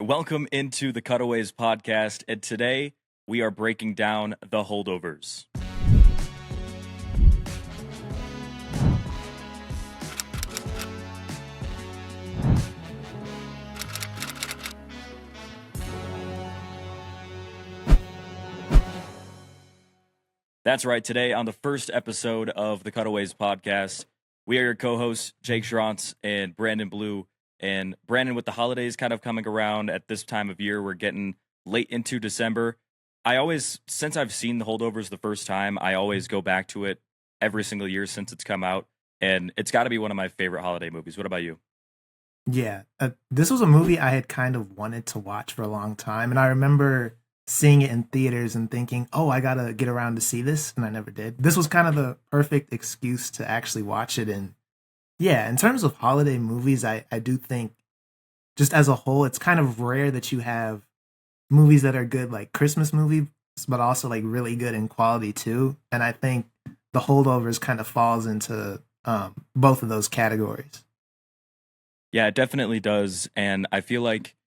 Welcome into the Cutaways Podcast, and today we are breaking down the Holdovers. That's right, today on the first episode of the Cutaways Podcast, we are your co-hosts, Jake Schrantz and Branden Blue. And Branden, with the holidays kind of coming around at this time of year, we're getting late into December. Since I've seen the Holdovers the first time, I always go back to it every single year since it's come out. And it's got to be one of my favorite holiday movies. What about you? Yeah, this was a movie I had kind of wanted to watch for a long time. And I remember seeing it in theaters and thinking, oh, I got to get around to see this. And I never did. This was kind of the perfect excuse to actually watch it. And yeah, in terms of holiday movies, I do think just as a whole, it's kind of rare that you have movies that are good, like Christmas movies, but also like really good in quality too. And I think The Holdovers kind of falls into both of those categories. Yeah, it definitely does. And I feel like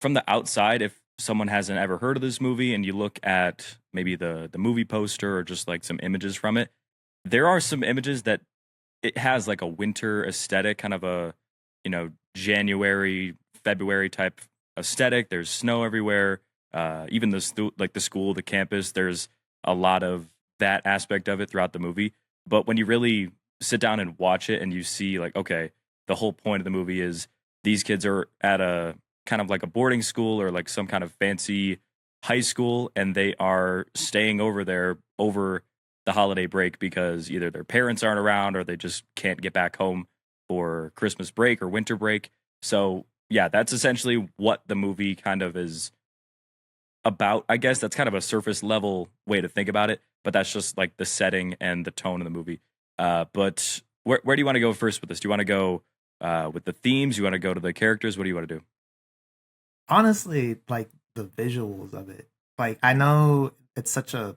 from the outside, if someone hasn't ever heard of this movie and you look at maybe the movie poster or just like some images from it, there are some images that it has like a winter aesthetic, kind of a, January, February type aesthetic. There's snow everywhere. Even the school, the campus, there's a lot of that aspect of it throughout the movie. But when you really sit down and watch it and you see like, okay, the whole point of the movie is these kids are at a kind of like a boarding school or like some kind of fancy high school, and they are staying over there over the holiday break because either their parents aren't around or they just can't get back home for Christmas break or winter break. So yeah, that's essentially what the movie kind of is about. I guess that's kind of a surface level way to think about it, but that's just like the setting and the tone of the movie. But where do you want to go first with this? Do you want to go with the themes? You want to go to the characters? What do you want to do? Honestly, like the visuals of it. Like I know it's such a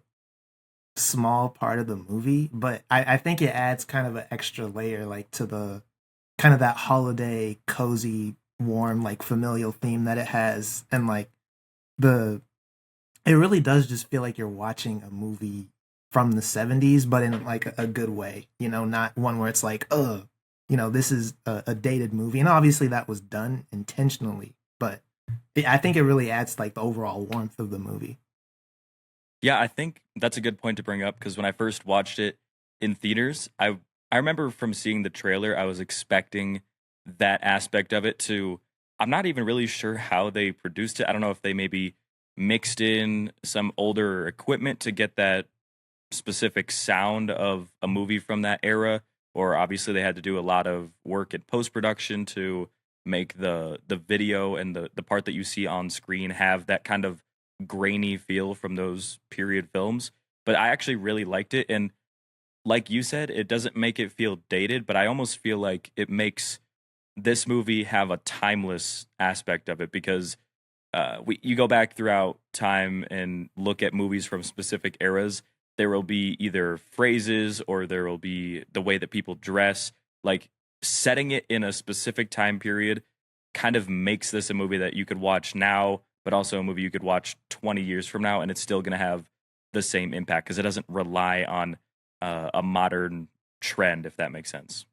small part of the movie, but I think it adds kind of an extra layer like to the kind of that holiday cozy warm like familial theme that it has. And like it really does just feel like you're watching a movie from the 70s, but in like a good way, not one where it's like, this is a dated movie. And obviously that was done intentionally, but I think it really adds like the overall warmth of the movie. Yeah, I think that's a good point to bring up because when I first watched it in theaters, I remember from seeing the trailer, I was expecting that aspect of it to. I'm not even really sure how they produced it. I don't know if they maybe mixed in some older equipment to get that specific sound of a movie from that era, or obviously they had to do a lot of work in post-production to make the video and the part that you see on screen have that kind of grainy feel from those period films. But I actually really liked it, and like you said, it doesn't make it feel dated, but I almost feel like it makes this movie have a timeless aspect of it because you go back throughout time and look at movies from specific eras, there will be either phrases or there will be the way that people dress. Like setting it in a specific time period kind of makes this a movie that you could watch now, but also a movie you could watch 20 years from now, and it's still going to have the same impact because it doesn't rely on a modern trend, if that makes sense.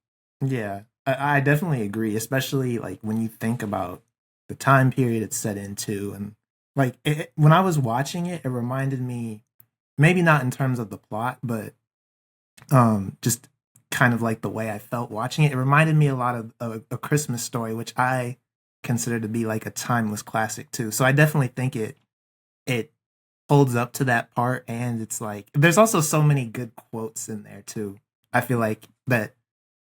Yeah, I definitely agree, especially like when you think about the time period it's set into. And like when I was watching it, it reminded me, maybe not in terms of the plot, but just kind of like the way I felt watching it. It reminded me a lot of a Christmas Story, which I consider to be like a timeless classic too. So I definitely think it holds up to that part, and it's like there's also so many good quotes in there too. I feel like that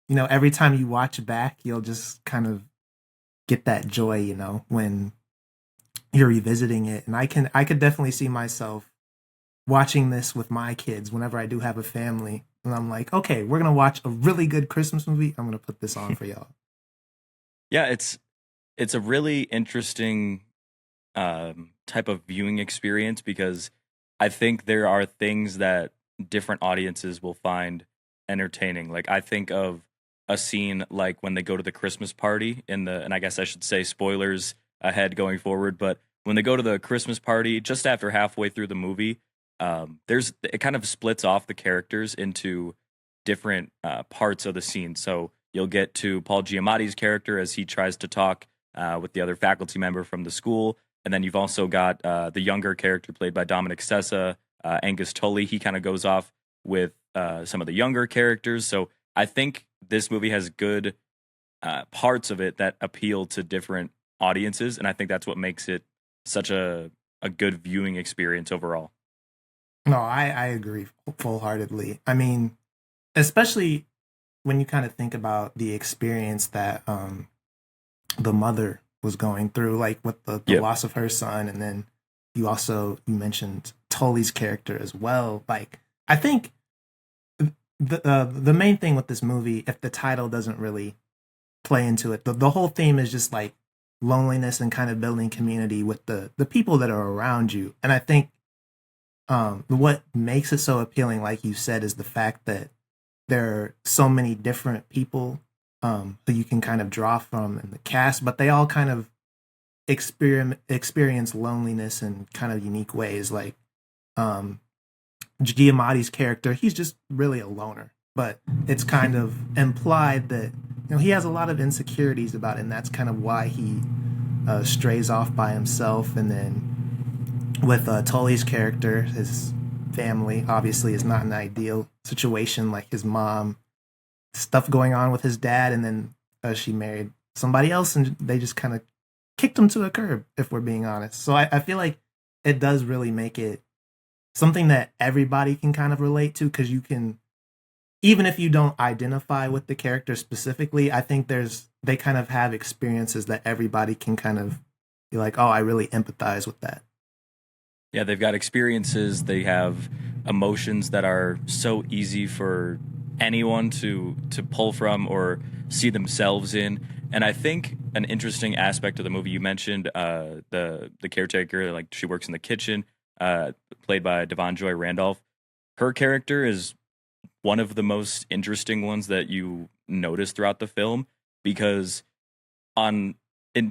every time you watch back, you'll just kind of get that joy, when you're revisiting it. And I could definitely see myself watching this with my kids whenever I do have a family, and I'm like, okay, we're gonna watch a really good Christmas movie. I'm gonna put this on for y'all. Yeah, it's a really interesting type of viewing experience because I think there are things that different audiences will find entertaining. Like I think of a scene like when they go to the Christmas party and I guess I should say spoilers ahead going forward. But when they go to the Christmas party, just after halfway through the movie, it kind of splits off the characters into different parts of the scene. So you'll get to Paul Giamatti's character as he tries to talk with the other faculty member from the school. And then you've also got the younger character played by Dominic Sessa, Angus Tully. He kind of goes off with some of the younger characters. So I think this movie has good parts of it that appeal to different audiences. And I think that's what makes it such a good viewing experience overall. No, I agree full-heartedly. I mean, especially when you kind of think about the experience that the mother was going through, like with the loss of her son, and then you mentioned Tully's character as well. Like, I think the main thing with this movie, if the title doesn't really play into it, the whole theme is just like loneliness and kind of building community with the people that are around you. And I think what makes it so appealing, like you said, is the fact that there are so many different people who you can kind of draw from in the cast, but they all kind of experience loneliness in kind of unique ways. Like Giamatti's character, he's just really a loner, but it's kind of implied that he has a lot of insecurities about it, and that's kind of why he strays off by himself. And then with Tully's character, his family obviously is not an ideal situation, like his mom, stuff going on with his dad, and then she married somebody else, and they just kind of kicked him to the curb, if we're being honest. So I feel like it does really make it something that everybody can kind of relate to, because you can, even if you don't identify with the character specifically, I think they kind of have experiences that everybody can kind of be like, oh, I really empathize with that. Yeah, they've got experiences, they have emotions that are so easy for anyone to pull from or see themselves in. And I think an interesting aspect of the movie, you mentioned the caretaker, like she works in the kitchen, played by Devon Joy Randolph. Her character is one of the most interesting ones that you notice throughout the film, because in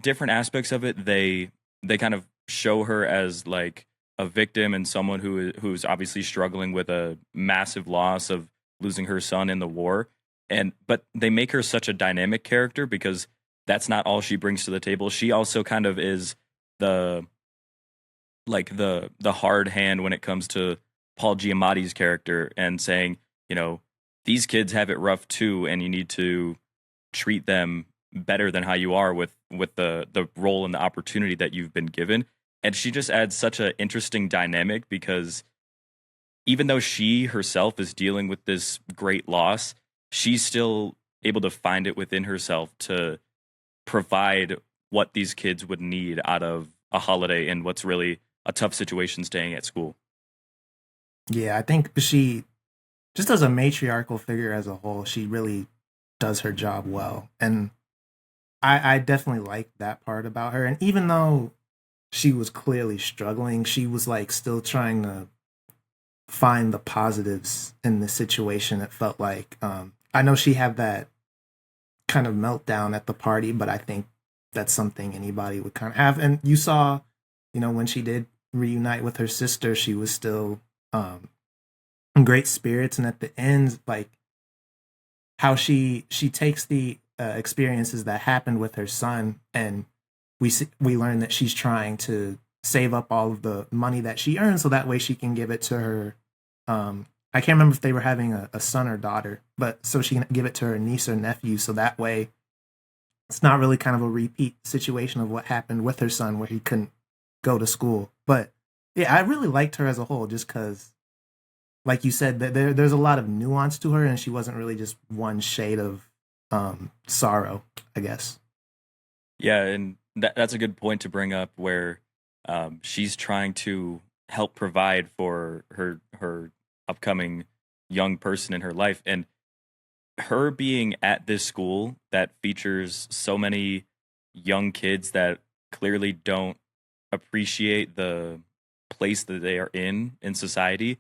different aspects of it, they kind of show her as like a victim and someone who's obviously struggling with a massive loss of losing her son in the war. But they make her such a dynamic character, because that's not all she brings to the table. She also kind of is the hard hand when it comes to Paul Giamatti's character, and saying, these kids have it rough too, and you need to treat them better than how you are with the role and the opportunity that you've been given. And she just adds such an interesting dynamic, because even though she herself is dealing with this great loss, she's still able to find it within herself to provide what these kids would need out of a holiday in what's really a tough situation staying at school. Yeah, I think she, just as a matriarchal figure as a whole, she really does her job well. And I definitely like that part about her. And even though she was clearly struggling, she was like still trying to find the positives in the situation. It felt like, I know she had that kind of meltdown at the party, but I think that's something anybody would kind of have. And you saw, when she did reunite with her sister, she was still in great spirits. And at the end, like how she takes the experiences that happened with her son, and we learn that she's trying to save up all of the money that she earns, so that way she can give it to her. I can't remember if they were having a son or daughter, but so she can give it to her niece or nephew, so that way it's not really kind of a repeat situation of what happened with her son, where he couldn't go to school. But yeah, I really liked her as a whole, just because, like you said, there's a lot of nuance to her, and she wasn't really just one shade of sorrow, I guess. Yeah, and that's a good point to bring up, where she's trying to help provide for her upcoming young person in her life, and her being at this school that features so many young kids that clearly don't appreciate the place that they are in society.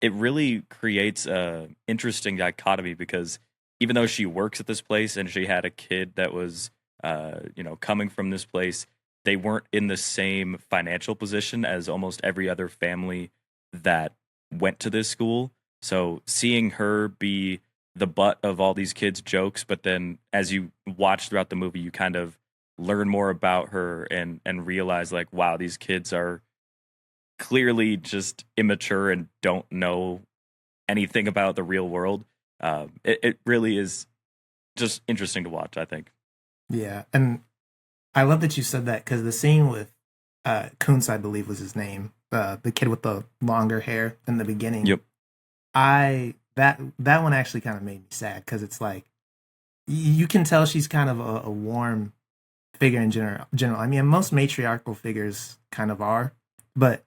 It really creates a interesting dichotomy, because even though she works at this place and she had a kid that was coming from this place, they weren't in the same financial position as almost every other family that went to this school. So seeing her be the butt of all these kids' jokes, but then as you watch throughout the movie, you kind of learn more about her and realize like, wow, these kids are clearly just immature and don't know anything about the real world. It really is just interesting to watch, I think. Yeah, and I love that you said that, because the scene with Kuntz, I believe was his name, the kid with the longer hair in the beginning. Yep. That one actually kind of made me sad, because it's like you can tell she's kind of a warm figure in general. I mean, most matriarchal figures kind of are, but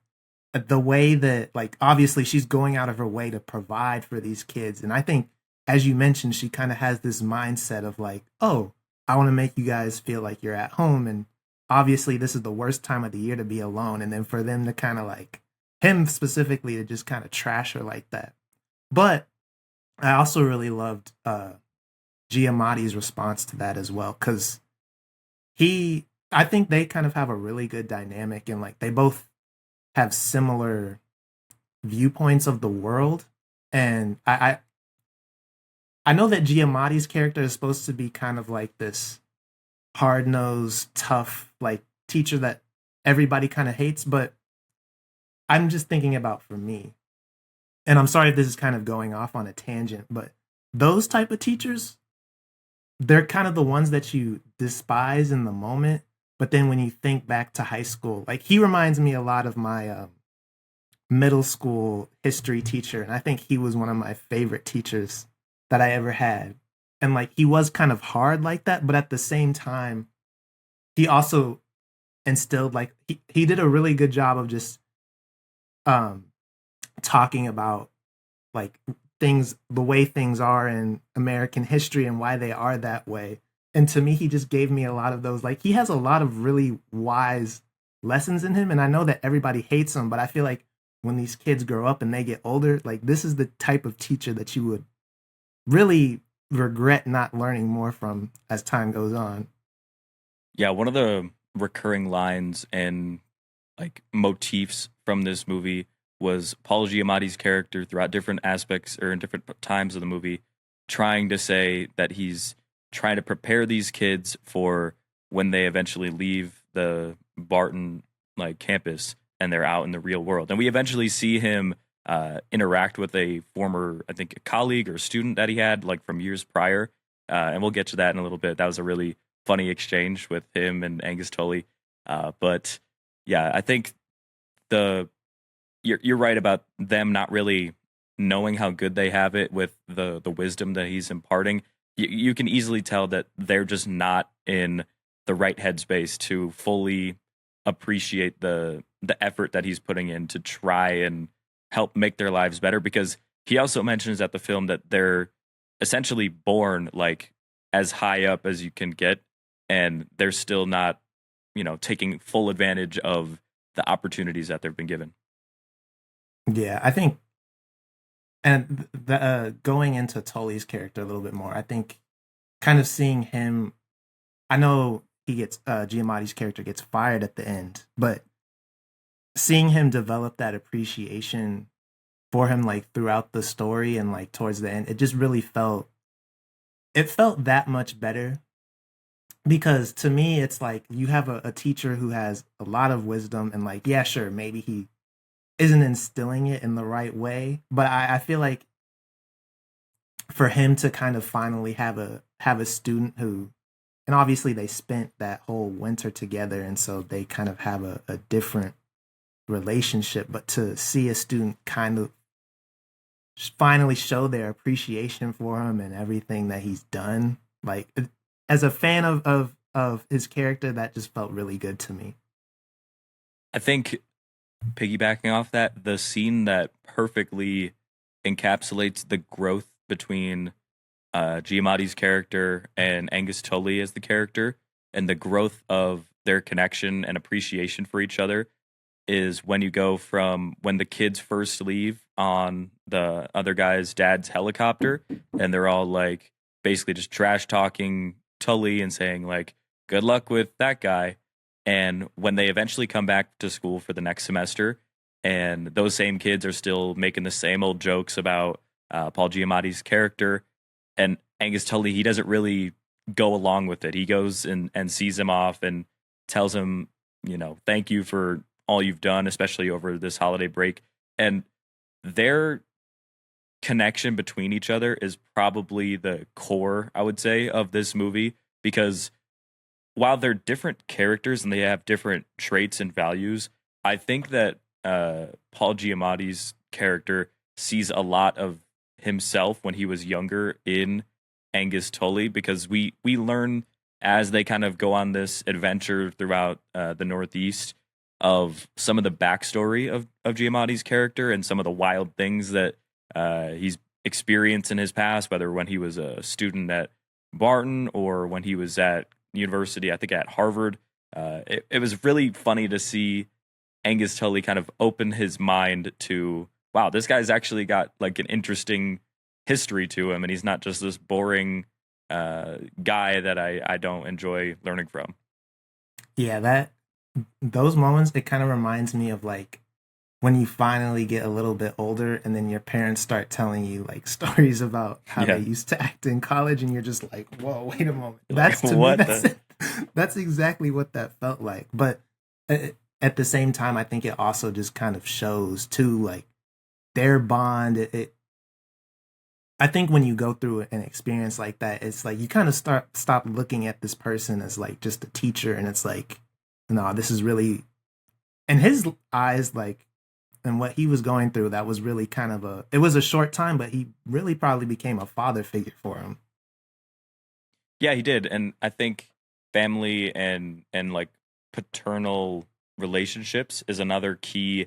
the way that, like, obviously she's going out of her way to provide for these kids, and I think, as you mentioned, she kind of has this mindset of like, oh, I want to make you guys feel like you're at home, and obviously this is the worst time of the year to be alone, and then for them to kind of like, him specifically, to just kind of trash her like that. But I also really loved Giamatti's response to that as well, because I think they kind of have a really good dynamic, and like they both have similar viewpoints of the world. And I know that Giamatti's character is supposed to be kind of like this hard-nosed, tough, like, teacher that everybody kind of hates, but I'm just thinking about for me, and I'm sorry if this is kind of going off on a tangent, but those type of teachers, they're kind of the ones that you despise in the moment, but then when you think back to high school, like, he reminds me a lot of my middle school history teacher, and I think he was one of my favorite teachers that I ever had. And like, he was kind of hard like that, but at the same time, he also instilled, like, he did a really good job of just talking about like things, the way things are in American history and why they are that way. And to me, he just gave me a lot of those, like, he has a lot of really wise lessons in him, and I know that everybody hates him, but I feel like when these kids grow up and they get older, like, this is the type of teacher that you would really regret not learning more from as time goes on. Yeah, one of the recurring lines and like motifs from this movie was Paul Giamatti's character throughout different aspects or in different times of the movie trying to say that he's trying to prepare these kids for when they eventually leave the Barton like campus and they're out in the real world. And we eventually see him interact with a former, I think, a colleague or student that he had like from years prior. And we'll get to that in a little bit. That was a really funny exchange with him and Angus Tully. But yeah, I think you're right about them not really knowing how good they have it with the wisdom that he's imparting. You can easily tell that they're just not in the right headspace to fully appreciate the effort that he's putting in to try and help make their lives better, because he also mentions at the film that they're essentially born like as high up as you can get, and they're still not, taking full advantage of the opportunities that they've been given. Yeah, I think, and going into Tully's character a little bit more, I think kind of seeing him, I know he gets, Giamatti's character gets fired at the end, but seeing him develop that appreciation for him, like, throughout the story and like towards the end, it just really felt that much better. Because to me, it's like you have a teacher who has a lot of wisdom, and like, yeah, sure, maybe he isn't instilling it in the right way, but I feel like for him to kind of finally have a student who, and obviously they spent that whole winter together, and so they kind of have a different relationship, but to see a student kind of finally show their appreciation for him and everything that he's done, like, as a fan of his character, that just felt really good to me. I think, piggybacking off that, the scene that perfectly encapsulates the growth between Giamatti's character and Angus Tully as the character, and the growth of their connection and appreciation for each other, is when you go from when the kids first leave on the other guy's dad's helicopter, and they're all like basically just trash talking Tully and saying like, good luck with that guy. And when they eventually come back to school for the next semester, and those same kids are still making the same old jokes about Paul Giamatti's character, and Angus Tully, he doesn't really go along with it. He goes and sees him off and tells him, thank you for all you've done, especially over this holiday break. And their connection between each other is probably the core, I would say, of this movie, because while they're different characters and they have different traits and values, I think that Paul Giamatti's character sees a lot of himself when he was younger in Angus Tully, because we learn as they kind of go on this adventure throughout the Northeast of some of the backstory of Giamatti's character and some of the wild things that he's experienced in his past, whether when he was a student at Barton or when he was at university, I think at Harvard. It was really funny to see Angus Tully kind of open his mind to, wow, this guy's actually got like an interesting history to him, and he's not just this boring guy that I don't enjoy learning from. Yeah, those moments, it kind of reminds me of like when you finally get a little bit older and then your parents start telling you like stories about how they used to act in college, and you're just like, whoa, wait a moment. That's to me, that's exactly what that felt like. But at the same time, I think it also just kind of shows too, like their bond. I think when you go through an experience like that, it's like you kind of stop looking at this person as like just a teacher, and it's like, no, this is really, in his eyes, like, and what he was going through, that was really kind of it was a short time, but he really probably became a father figure for him. Yeah, he did. And I think family and like paternal relationships is another key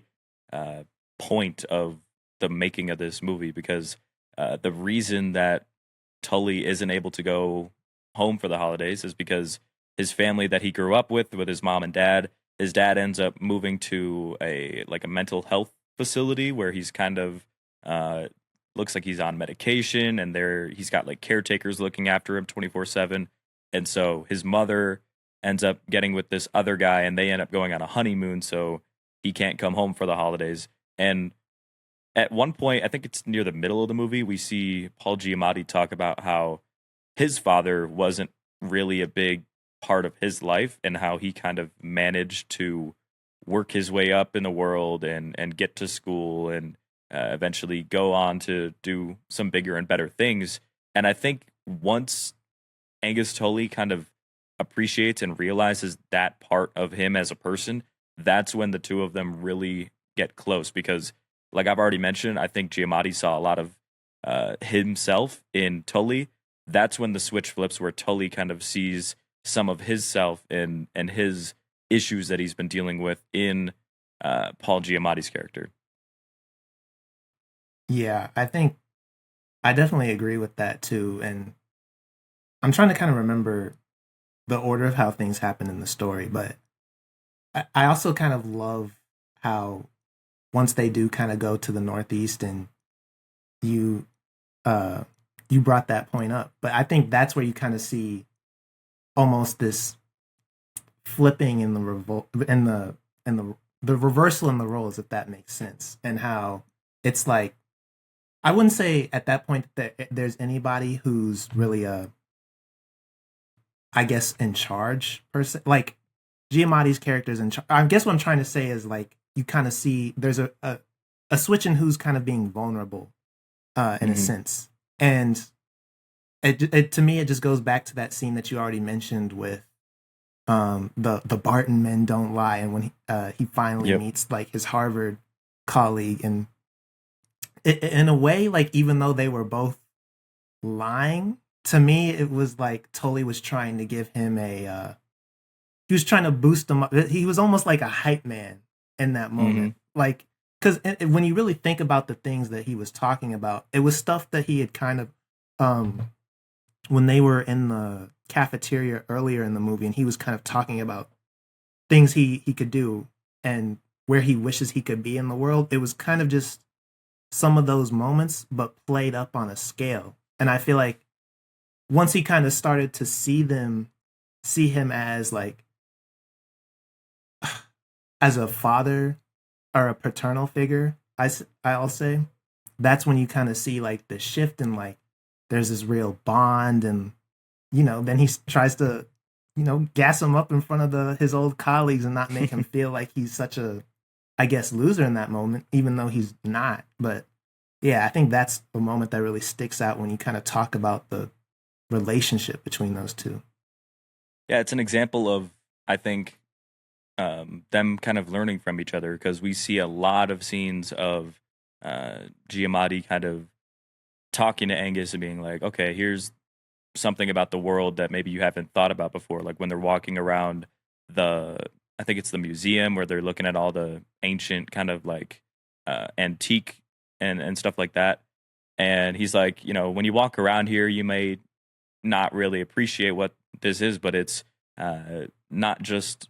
point of the making of this movie, because the reason that Tully isn't able to go home for the holidays is because his family that he grew up with his mom and dad, his dad ends up moving to a mental health facility where he's kind of looks like he's on medication, and he's got like caretakers looking after him 24/7. And so his mother ends up getting with this other guy, and they end up going on a honeymoon, so he can't come home for the holidays. And at one point, I think it's near the middle of the movie, we see Paul Giamatti talk about how his father wasn't really a big part of his life, and how he kind of managed to work his way up in the world and get to school and eventually go on to do some bigger and better things. And I think once Angus Tully kind of appreciates and realizes that part of him as a person, that's when the two of them really get close. Because, like I've already mentioned, I think Giamatti saw a lot of himself in Tully. That's when the switch flips, where Tully kind of sees some of his self and his issues that he's been dealing with in Paul Giamatti's character. Yeah, I think I definitely agree with that too. And I'm trying to kind of remember the order of how things happen in the story, but I also kind of love how once they do kind of go to the Northeast, and you brought that point up, but I think that's where you kind of see almost this flipping in the the reversal in the roles, if that makes sense, and how it's like, I wouldn't say at that point that there's anybody who's really I guess in charge person. Like Giamatti's character's in charge. I guess what I'm trying to say is like you kind of see there's a switch in who's kind of being vulnerable in a sense, and it to me it just goes back to that scene that you already mentioned with the Barton men don't lie, and when he finally meets like his Harvard colleague, and in a way, like even though they were both lying, to me it was like Tully was trying to give him he was trying to boost him up. He was almost like a hype man in that moment, like, because when you really think about the things that he was talking about, it was stuff that he had kind of when they were in the cafeteria earlier in the movie, and he was kind of talking about things he could do and where he wishes he could be in the world. It was kind of just some of those moments, but played up on a scale. And I feel like once he kind of started to see him as like as a father or a paternal figure, I'll say, that's when you kind of see like the shift and like there's this real bond, and then he tries to gas him up in front of his old colleagues and not make him feel like he's such a, I guess, loser in that moment, even though he's not. But yeah, I think that's the moment that really sticks out when you kind of talk about the relationship between those two. Yeah, it's an example of, I think, them kind of learning from each other, because we see a lot of scenes of Giamatti kind of talking to Angus and being like, okay, here's something about the world that maybe you haven't thought about before. Like when they're walking around I think it's the museum where they're looking at all the ancient kind of like antique and stuff like that. And he's like, when you walk around here, you may not really appreciate what this is, but it's not just,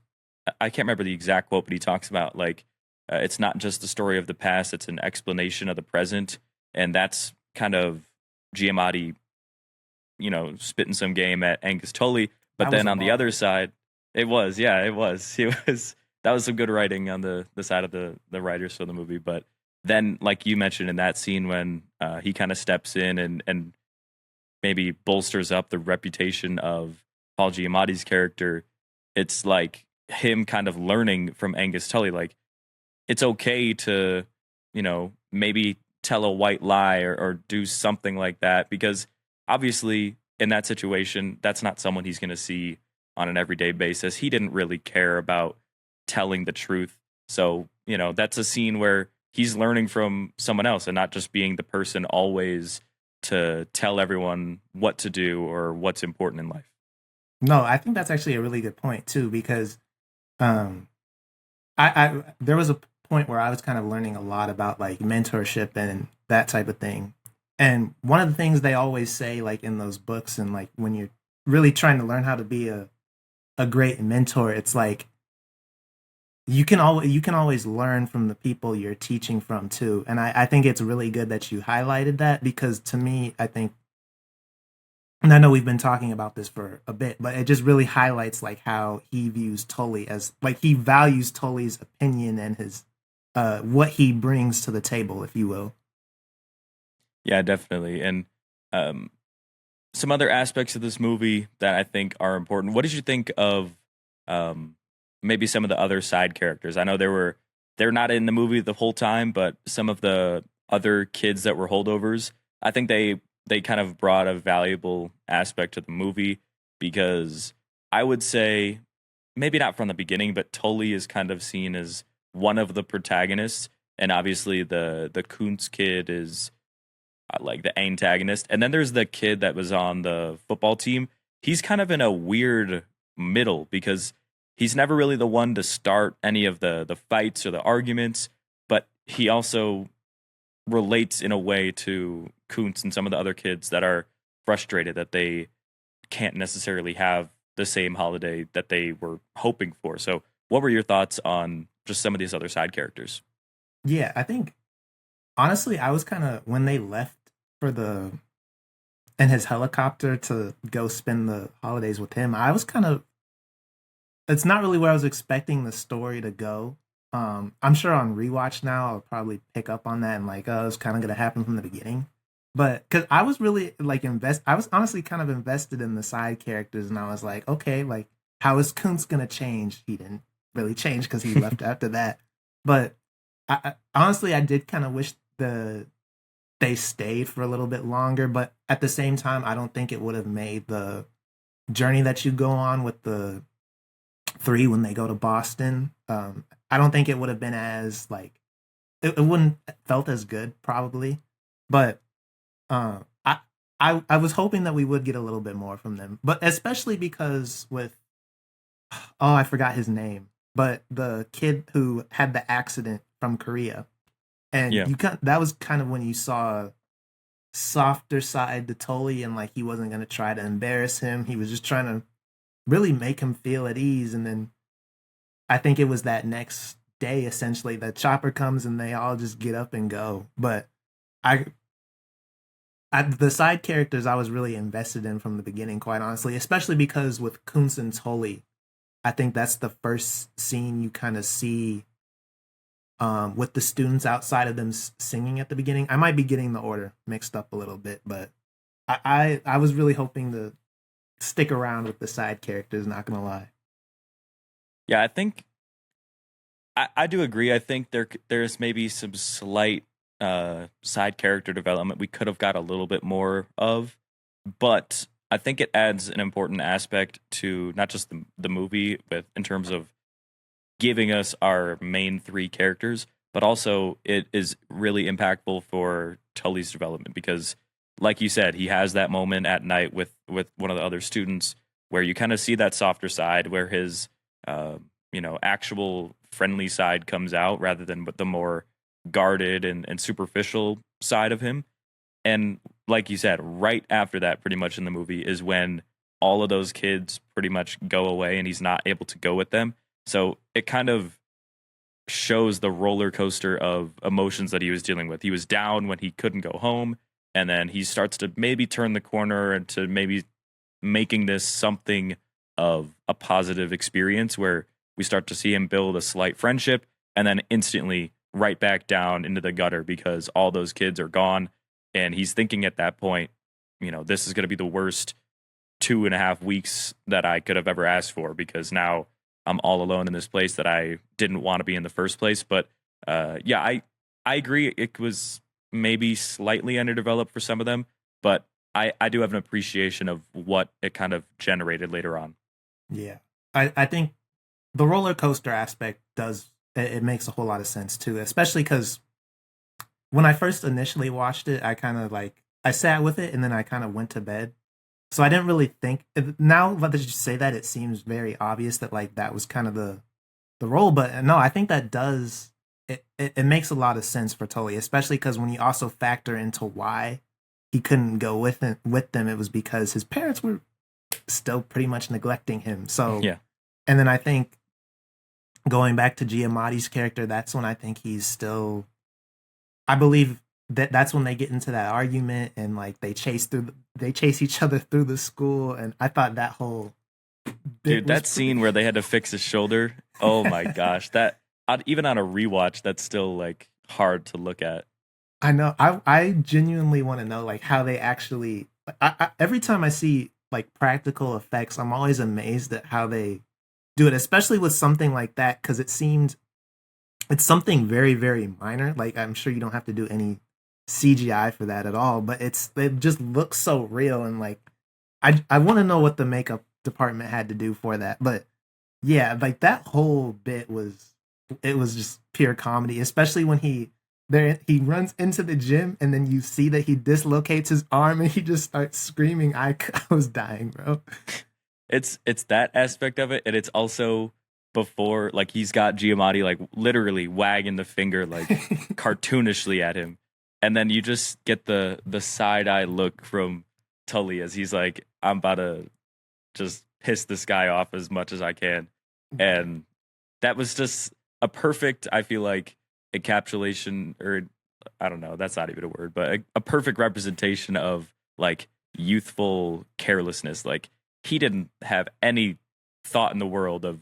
I can't remember the exact quote, but he talks about like, it's not just the story of the past, it's an explanation of the present. And that's kind of Giamatti, spitting some game at Angus Tully. But then on the other side, it was. That was some good writing on the side of the writers for the movie. But then, like you mentioned in that scene, when he kind of steps in and maybe bolsters up the reputation of Paul Giamatti's character, it's like him kind of learning from Angus Tully. Like, it's okay to, maybe tell a white lie or do something like that, because obviously in that situation, that's not someone he's going to see on an everyday basis. He didn't really care about telling the truth. So, that's a scene where he's learning from someone else and not just being the person always to tell everyone what to do or what's important in life. No, I think that's actually a really good point too, because I there was a point where I was kind of learning a lot about like mentorship and that type of thing. And one of the things they always say, like in those books, and like when you're really trying to learn how to be a great mentor, it's like you can always learn from the people you're teaching from too. And I think it's really good that you highlighted that, because to me, I think, and I know we've been talking about this for a bit, but it just really highlights like how he views Tully, as like he values Tully's opinion and his what he brings to the table, if you will. Yeah, definitely. And some other aspects of this movie that I think are important. What did you think of maybe some of the other side characters? I know they're not in the movie the whole time, but some of the other kids that were holdovers, I think they kind of brought a valuable aspect to the movie, because I would say, maybe not from the beginning, but Tully is kind of seen as one of the protagonists, and obviously the Kuntz kid is like the antagonist. And then there's the kid that was on the football team. He's kind of in a weird middle, because he's never really the one to start any of the fights or the arguments, but he also relates in a way to Kuntz and some of the other kids that are frustrated that they can't necessarily have the same holiday that they were hoping for. So what were your thoughts on just some of these other side characters? Yeah, I think honestly, I was kind of, when they left for in his helicopter to go spend the holidays with him, I was kind of, it's not really where I was expecting the story to go. I'm sure on rewatch now I'll probably pick up on that and like, oh, it's kind of gonna happen from the beginning. But because I was really like I was honestly kind of invested in the side characters, and I was like, okay, like how is Kuntz gonna change? He didn't really change because he left after that. But honestly, I did kind of wish they stayed for a little bit longer. But at the same time, I don't think it would have made the journey that you go on with the three when they go to Boston. I don't think it would have been as like it wouldn't felt as good probably. But I was hoping that we would get a little bit more from them, but especially because with I forgot his name, but the kid who had the accident from Korea, and Yeah. that was kind of when you saw softer side to Tully, and like he wasn't going to try to embarrass him. He was just trying to really make him feel at ease. And then I think it was that next day, essentially, that Chopper comes and they all just get up and go. But the side characters I was really invested in from the beginning, quite honestly, especially because with Kuntz and Tully, I think that's the first scene you kind of see with the students outside of them singing at the beginning. I might be getting the order mixed up a little bit, but I was really hoping to stick around with the side characters, not gonna lie. Yeah, I think I do agree. I think there's maybe some slight side character development we could have got a little bit more of, but I think it adds an important aspect to not just the movie with in terms of giving us our main three characters, but also it is really impactful for Tully's development because, like you said, he has that moment at night with one of the other students where you kind of see that softer side, where his actual friendly side comes out rather than the more guarded and superficial side of him. And like you said, right after that, pretty much in the movie, is when all of those kids pretty much go away and he's not able to go with them. So it kind of shows the roller coaster of emotions that he was dealing with. He was down when he couldn't go home, and then he starts to maybe turn the corner into maybe making this something of a positive experience where we start to see him build a slight friendship and then instantly right back down into the gutter because all those kids are gone. And he's thinking at that point, this is going to be the worst 2.5 weeks that I could have ever asked for because now I'm all alone in this place that I didn't want to be in the first place. But I agree. It was maybe slightly underdeveloped for some of them, but I do have an appreciation of what it kind of generated later on. Yeah. I think the roller coaster aspect it makes a whole lot of sense too, especially because when I first initially watched it, I kind of I sat with it and then I kind of went to bed. So I didn't really think. Now that you say that, it seems very obvious that that was kind of the role. But no, I think that does it makes a lot of sense for Tully, especially because when you also factor into why he couldn't go with them, it was because his parents were still pretty much neglecting him. So yeah, and then I think going back to Giamatti's character, that's when I think he's still. I believe that's when they get into that argument and they chase each other through the school, and I thought that whole that scene where they had to fix his shoulder. Oh my gosh, that even on a rewatch, that's still hard to look at. I know. I genuinely want to know how they actually. Every time I see practical effects, I'm always amazed at how they do it, especially with something like that because it's something very, very minor. I'm sure you don't have to do any CGI for that at all, but it just looks so real, and I want to know what the makeup department had to do for that. But yeah, that whole bit was just pure comedy, especially when he runs into the gym and then you see that he dislocates his arm and he just starts screaming. I was dying, bro. It's that aspect of it, and it's also before he's got Giamatti literally wagging the finger cartoonishly at him, and then you just get the side eye look from Tully as he's I'm about to just piss this guy off as much as I can, and that was just a perfect, I feel encapsulation, or I don't know, that's not even a word, but a perfect representation of youthful carelessness. He didn't have any thought in the world of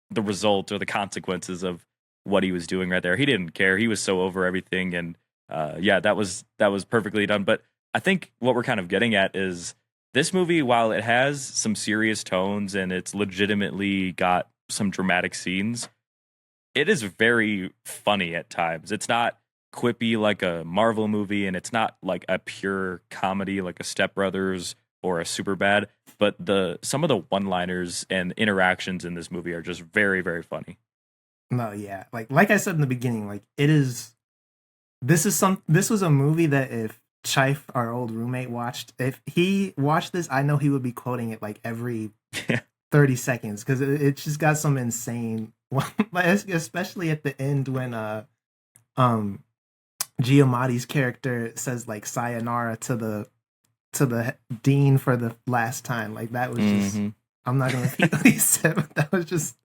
the result or the consequences of what he was doing right there. He didn't care. He was so over everything. And that was perfectly done. But I think what we're kind of getting at is this movie, while it has some serious tones and it's legitimately got some dramatic scenes, it is very funny at times. It's not quippy like a Marvel movie, and it's not a pure comedy like a Step Brothers or a Superbad, but some of the one-liners and interactions in this movie are just very, very funny. No, yeah. Like I said in the beginning, this was a movie that if Chife, our old roommate, watched, if he watched this, I know he would be quoting it every 30 seconds because it just got some insane, especially at the end when Giamatti's character says sayonara to the dean for the last time. That was just, I'm not gonna repeat what he said, but that was just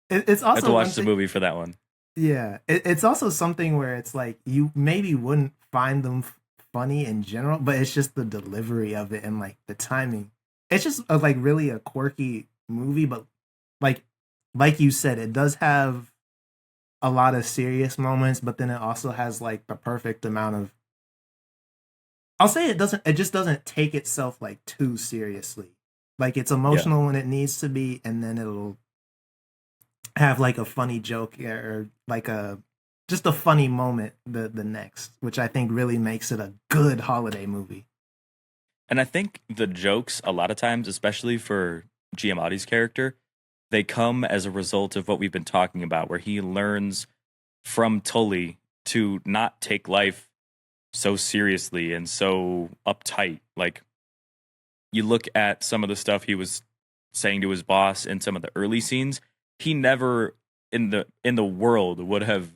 it's also I have to watch the movie for that one. Yeah, it's also something where it's you maybe wouldn't find them funny in general, but it's just the delivery of it and the timing. It's just really a quirky movie, but like like you said, it does have a lot of serious moments, but then it also has like the perfect amount of, I'll say it just doesn't take itself like too seriously. Like it's Yeah. emotional when it needs to be, and then it'll have like a funny joke or like a just a funny moment the next, which I think really makes it a good holiday movie. And I think the jokes, a lot of times, especially for Giamatti's character, they come as a result of what we've been talking about, where he learns from Tully to not take life so seriously and so uptight. Like, you look at some of the stuff he was saying to his boss in some of the early scenes, he never in the world would have,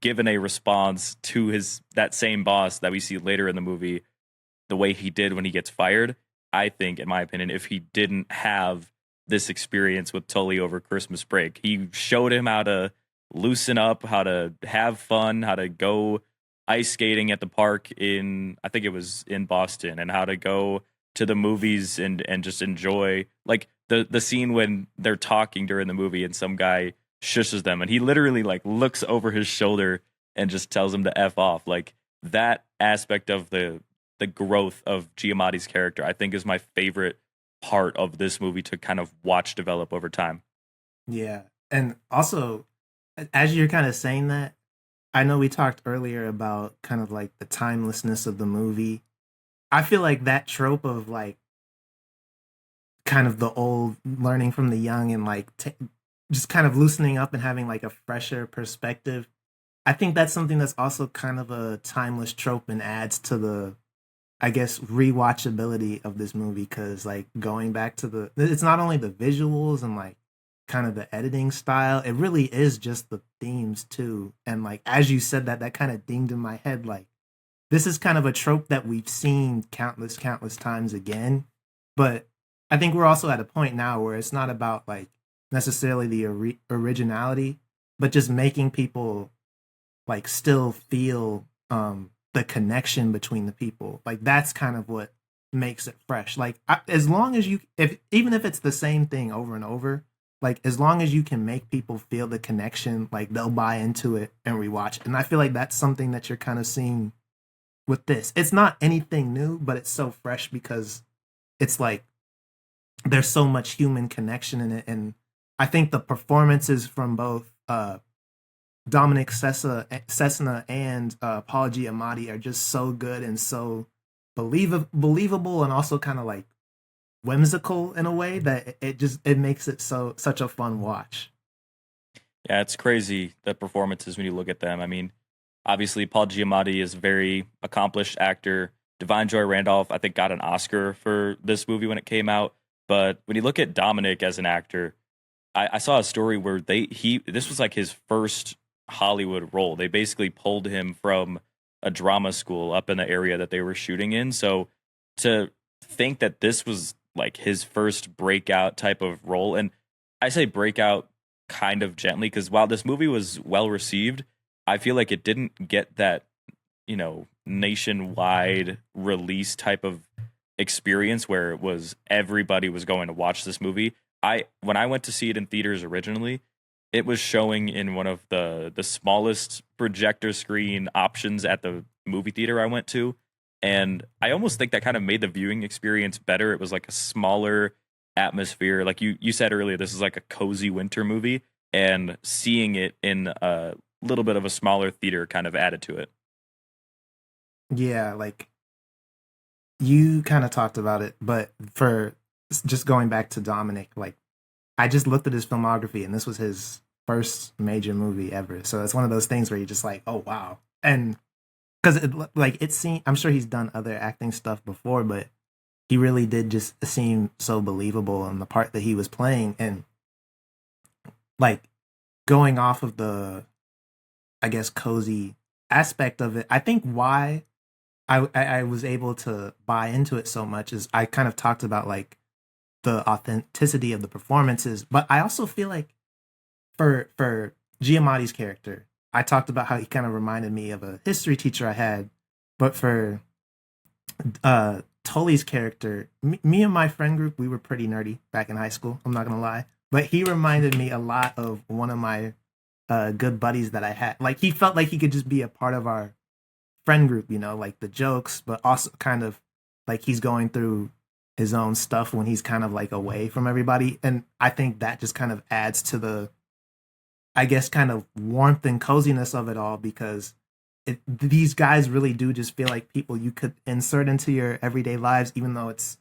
given a response to his that same boss that we see later in the movie the way he did when he gets fired. I think, in my opinion, if he didn't have this experience with Tully over Christmas break, he showed him how to loosen up, how to have fun, how to go ice skating at the park in, I think it was in Boston, and how to go to the movies and just enjoy, like, the scene when they're talking during the movie and some guy shushes them and he literally like looks over his shoulder and just tells him to F off. Like, that aspect of the growth of Giamatti's character, I think, is my favorite part of this movie to kind of watch develop over time. Yeah. And also, as you're kind of saying that, I know we talked earlier about kind of like the timelessness of the movie. I feel like that trope of like kind of the old learning from the young and like just kind of loosening up and having like a fresher perspective. I think that's something that's also kind of a timeless trope and adds to the, I guess, rewatchability of this movie, because like going back to it's not only the visuals and like kind of the editing style, it really is just the themes too. And like as you said that kind of dinged in my head, like this is kind of a trope that we've seen countless times again. But I think we're also at a point now where it's not about like necessarily the originality, but just making people like still feel the connection between the people. Like that's kind of what makes it fresh. Like as long as you, if even if it's the same thing over and over, like as long as you can make people feel the connection, like they'll buy into it and rewatch it. And I feel like that's something that you're kind of seeing with this. It's not anything new, but it's so fresh because it's like there's so much human connection in it. And I think the performances from both Dominic Cessna and Paul Giamatti are just so good and so believable and also kind of like whimsical in a way that it makes it such a fun watch. Yeah, it's crazy, the performances when you look at them. I mean, obviously Paul Giamatti is a very accomplished actor. Divine Joy Randolph, I think, got an Oscar for this movie when it came out. But when you look at Dominic as an actor, I saw a story where this was like his first Hollywood role. They basically pulled him from a drama school up in the area that they were shooting in. So to think that this was like his first breakout type of role, and I say breakout kind of gently because while this movie was well received, I feel like it didn't get that, nationwide release type of experience where it was everybody was going to watch this movie. When I went to see it in theaters originally, it was showing in one of the smallest projector screen options at the movie theater I went to, and I almost think that kind of made the viewing experience better. It was like a smaller atmosphere, like you said earlier, this is like a cozy winter movie, and seeing it in a little bit of a smaller theater kind of added to it. Yeah, like you kind of talked about it, but for just going back to Dominic, like I just looked at his filmography and this was his first major movie ever. So it's one of those things where you're just like, oh wow. And because it seemed, I'm sure he's done other acting stuff before, but he really did just seem so believable in the part that he was playing. And like going off of the, I guess, cozy aspect of it, I think why I was able to buy into it so much is I kind of talked about like the authenticity of the performances, but I also feel like for Giamatti's character, I talked about how he kind of reminded me of a history teacher I had, but for Tully's character, me and my friend group, we were pretty nerdy back in high school. I'm not gonna lie, but he reminded me a lot of one of my good buddies that I had. Like he felt like he could just be a part of our friend group, like the jokes, but also kind of like he's going through his own stuff when he's kind of like away from everybody. And I think that just kind of adds to the, I guess, kind of warmth and coziness of it all, because these guys really do just feel like people you could insert into your everyday lives, even though it's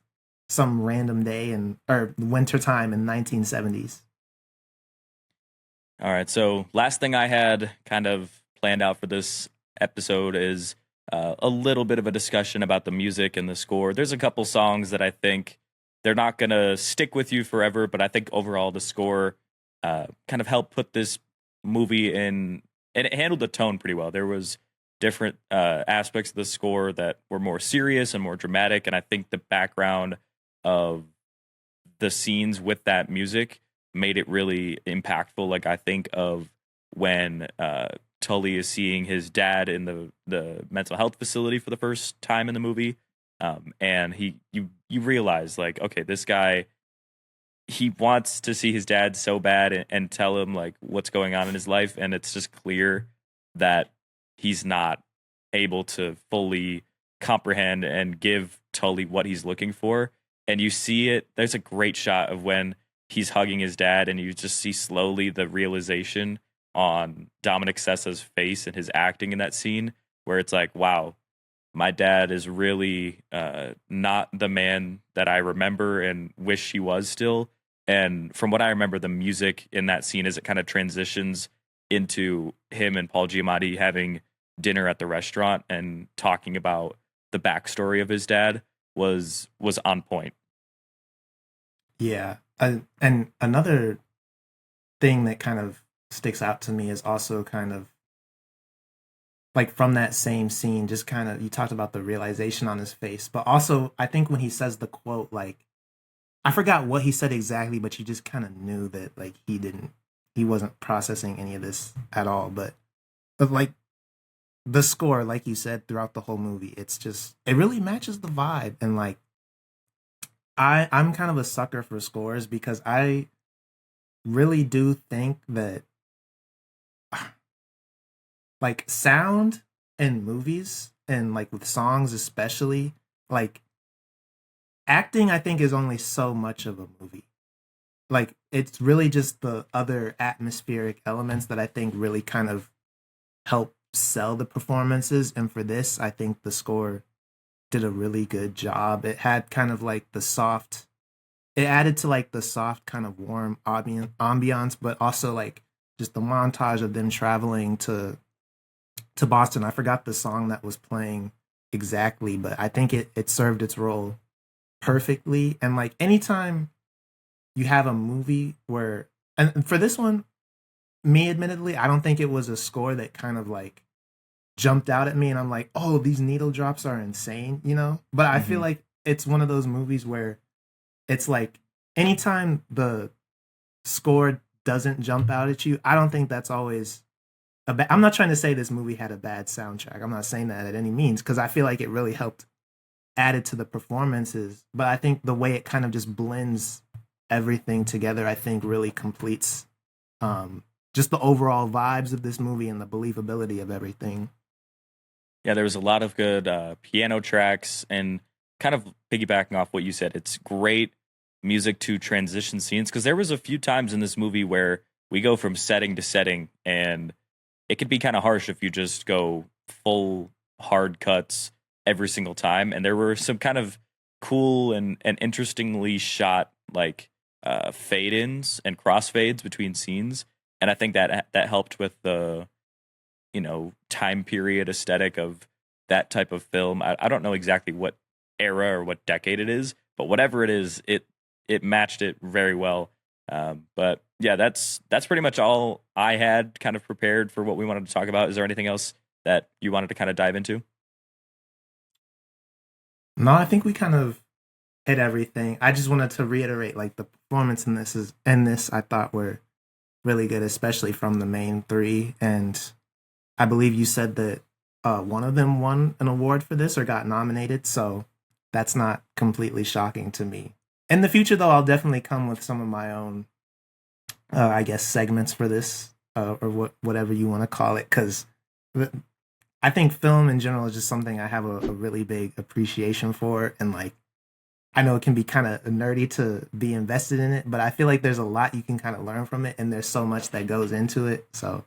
some random day or wintertime in 1970s. All right. So last thing I had kind of planned out for this episode is a little bit of a discussion about the music and the score. There's a couple songs that I think they're not going to stick with you forever, but I think overall the score kind of helped put this movie in, and it handled the tone pretty well. There was different aspects of the score that were more serious and more dramatic, and I think the background of the scenes with that music made it really impactful. Like I think of when Tully is seeing his dad in the mental health facility for the first time in the movie, and you realize like, okay, this guy, he wants to see his dad so bad and tell him like what's going on in his life, and it's just clear that he's not able to fully comprehend and give Tully what he's looking for. And you see it. There's a great shot of when he's hugging his dad, and you just see slowly the realization on Dominic Sessa's face and his acting in that scene, where it's like, wow, my dad is really not the man that I remember and wish he was still. And from what I remember, the music in that scene as it kind of transitions into him and Paul Giamatti having dinner at the restaurant and talking about the backstory of his dad was on point. Yeah. And another thing that kind of sticks out to me is also kind of like from that same scene, just kind of, you talked about the realization on his face, but also I think when he says the quote, like, I forgot what he said exactly, but you just kind of knew that like he wasn't processing any of this at all. But like the score, like you said, throughout the whole movie, it really matches the vibe. And like, I'm kind of a sucker for scores because I really do think that like sound in movies and like with songs especially, like acting I think is only so much of a movie. Like it's really just the other atmospheric elements that I think really kind of help sell the performances, and for this I think the score did a really good job. It had kind of like it added to like the soft kind of warm ambiance, but also like just the montage of them traveling to Boston. I forgot the song that was playing exactly, but I think it served its role perfectly. And like anytime you have a movie where, and for this one, me admittedly, I don't think it was a score that kind of like jumped out at me and I'm like, oh, these needle drops are insane, But I feel like it's one of those movies where it's like anytime the score doesn't jump out at you, I don't think that's always I'm not trying to say this movie had a bad soundtrack. I'm not saying that at any means, because I feel like it really helped add it to the performances. But I think the way it kind of just blends everything together, I think really completes just the overall vibes of this movie and the believability of everything. Yeah, there was a lot of good piano tracks, and kind of piggybacking off what you said, it's great music to transition scenes, because there was a few times in this movie where we go from setting to setting, and it could be kind of harsh if you just go full hard cuts every single time. And there were some kind of cool and interestingly shot like fade ins and crossfades between scenes. And I think that helped with the, time period aesthetic of that type of film. I don't know exactly what era or what decade it is, but whatever it is, it matched it very well. But yeah, that's pretty much all I had kind of prepared for what we wanted to talk about. Is there anything else that you wanted to kind of dive into? No, I think we kind of hit everything. I just wanted to reiterate, like the performance in this I thought were really good, especially from the main three. And I believe you said that one of them won an award for this or got nominated, so that's not completely shocking to me. In the future, though, I'll definitely come with some of my own I guess segments for this, or whatever you want to call it, because I think film in general is just something I have a really big appreciation for, and like I know it can be kind of nerdy to be invested in it, but I feel like there's a lot you can kind of learn from it, and there's so much that goes into it. So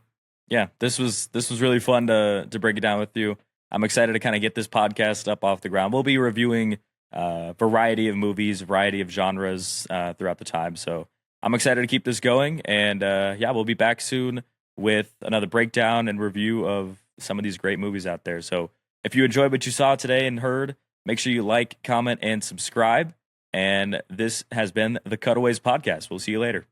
Yeah, this was really fun to break it down with you. I'm excited to kind of get this podcast up off the ground. We'll be reviewing a variety of movies, variety of genres throughout the time. So I'm excited to keep this going, and yeah, we'll be back soon with another breakdown and review of some of these great movies out there. So if you enjoyed what you saw today and heard, make sure you like, comment, and subscribe. And this has been the Cutaways Podcast. We'll see you later.